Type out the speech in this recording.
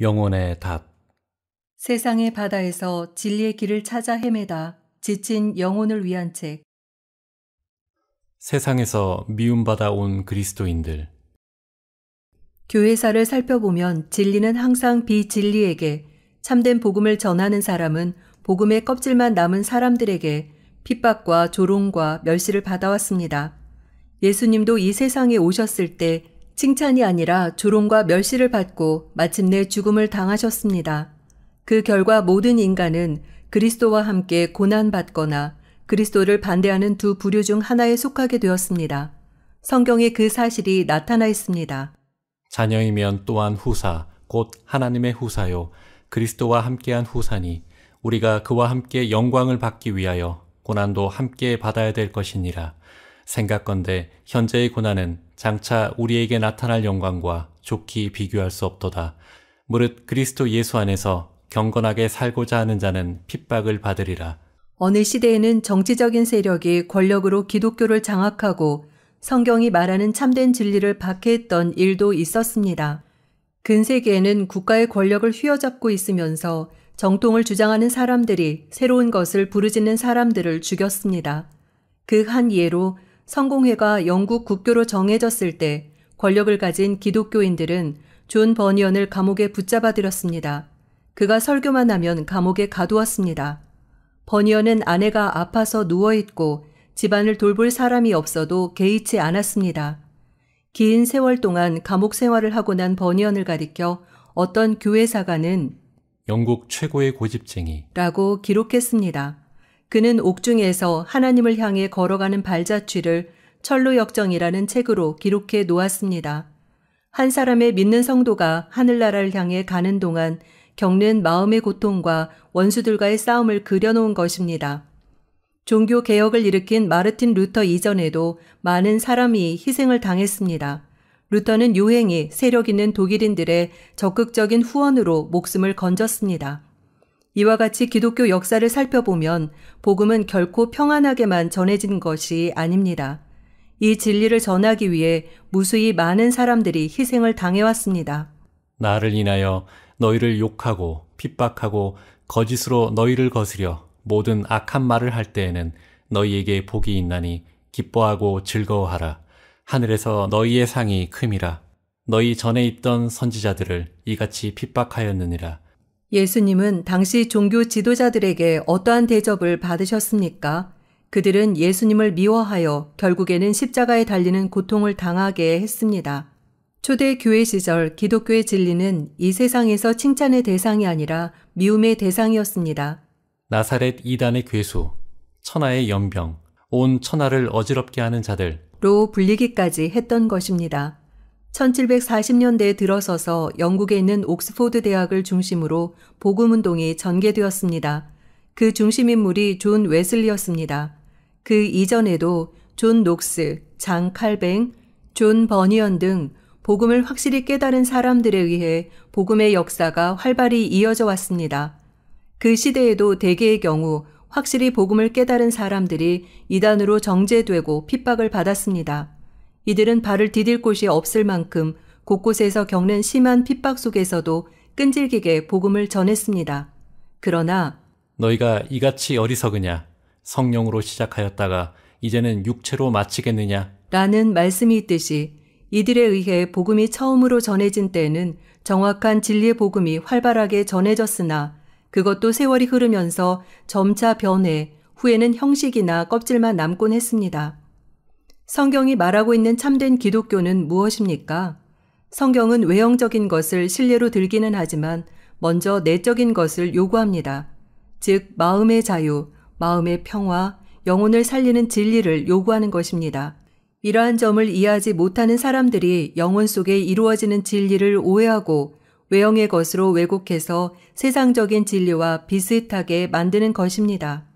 영혼의 답. 세상의 바다에서 진리의 길을 찾아 헤매다 지친 영혼을 위한 책. 세상에서 미움받아 온 그리스도인들. 교회사를 살펴보면 진리는 항상 비진리에게, 참된 복음을 전하는 사람은 복음의 껍질만 남은 사람들에게 핍박과 조롱과 멸시를 받아왔습니다. 예수님도 이 세상에 오셨을 때 칭찬이 아니라 조롱과 멸시를 받고 마침내 죽음을 당하셨습니다. 그 결과 모든 인간은 그리스도와 함께 고난받거나 그리스도를 반대하는 두 부류 중 하나에 속하게 되었습니다. 성경에 그 사실이 나타나 있습니다. 자녀이면 또한 후사, 곧 하나님의 후사요, 그리스도와 함께한 후사니 우리가 그와 함께 영광을 받기 위하여 고난도 함께 받아야 될 것이니라. 생각건대 현재의 고난은 장차 우리에게 나타날 영광과 좋게 비교할 수 없도다. 무릇 그리스도 예수 안에서 경건하게 살고자 하는 자는 핍박을 받으리라. 어느 시대에는 정치적인 세력이 권력으로 기독교를 장악하고 성경이 말하는 참된 진리를 박해했던 일도 있었습니다. 근세기에는 국가의 권력을 휘어잡고 있으면서 정통을 주장하는 사람들이 새로운 것을 부르짖는 사람들을 죽였습니다. 그 한 예로 성공회가 영국 국교로 정해졌을 때 권력을 가진 기독교인들은 존 버니언을 감옥에 붙잡아들였습니다. 그가 설교만 하면 감옥에 가두었습니다. 버니언은 아내가 아파서 누워있고 집안을 돌볼 사람이 없어도 개의치 않았습니다. 긴 세월 동안 감옥 생활을 하고 난 버니언을 가리켜 어떤 교회사가는 영국 최고의 고집쟁이 라고 기록했습니다. 그는 옥중에서 하나님을 향해 걸어가는 발자취를 철로역정이라는 책으로 기록해 놓았습니다. 한 사람의 믿는 성도가 하늘나라를 향해 가는 동안 겪는 마음의 고통과 원수들과의 싸움을 그려놓은 것입니다. 종교 개혁을 일으킨 마르틴 루터 이전에도 많은 사람이 희생을 당했습니다. 루터는 유행이 세력 있는 독일인들의 적극적인 후원으로 목숨을 건졌습니다. 이와 같이 기독교 역사를 살펴보면 복음은 결코 평안하게만 전해진 것이 아닙니다. 이 진리를 전하기 위해 무수히 많은 사람들이 희생을 당해왔습니다. 나를 인하여 너희를 욕하고 핍박하고 거짓으로 너희를 거스려 모든 악한 말을 할 때에는 너희에게 복이 있나니 기뻐하고 즐거워하라. 하늘에서 너희의 상이 큼이라. 너희 전에 있던 선지자들을 이같이 핍박하였느니라. 예수님은 당시 종교 지도자들에게 어떠한 대접을 받으셨습니까? 그들은 예수님을 미워하여 결국에는 십자가에 달리는 고통을 당하게 했습니다. 초대 교회 시절 기독교의 진리는 이 세상에서 칭찬의 대상이 아니라 미움의 대상이었습니다. 나사렛 이단의 괴수, 천하의 연병, 온 천하를 어지럽게 하는 자들로 불리기까지 했던 것입니다. 1740년대에 들어서서 영국에 있는 옥스포드 대학을 중심으로 복음운동이 전개되었습니다. 그 중심 인물이 존 웨슬리였습니다. 그 이전에도 존 녹스, 장 칼뱅, 존 버니언 등 복음을 확실히 깨달은 사람들에 의해 복음의 역사가 활발히 이어져 왔습니다. 그 시대에도 대개의 경우 확실히 복음을 깨달은 사람들이 이단으로 정죄되고 핍박을 받았습니다. 이들은 발을 디딜 곳이 없을 만큼 곳곳에서 겪는 심한 핍박 속에서도 끈질기게 복음을 전했습니다. 그러나 너희가 이같이 어리석으냐? 성령으로 시작하였다가 이제는 육체로 마치겠느냐? 라는 말씀이 있듯이 이들에 의해 복음이 처음으로 전해진 때에는 정확한 진리의 복음이 활발하게 전해졌으나 그것도 세월이 흐르면서 점차 변해 후에는 형식이나 껍질만 남곤 했습니다. 성경이 말하고 있는 참된 기독교는 무엇입니까? 성경은 외형적인 것을 실례로 들기는 하지만 먼저 내적인 것을 요구합니다. 즉 마음의 자유, 마음의 평화, 영혼을 살리는 진리를 요구하는 것입니다. 이러한 점을 이해하지 못하는 사람들이 영혼 속에 이루어지는 진리를 오해하고 외형의 것으로 왜곡해서 세상적인 진리와 비슷하게 만드는 것입니다.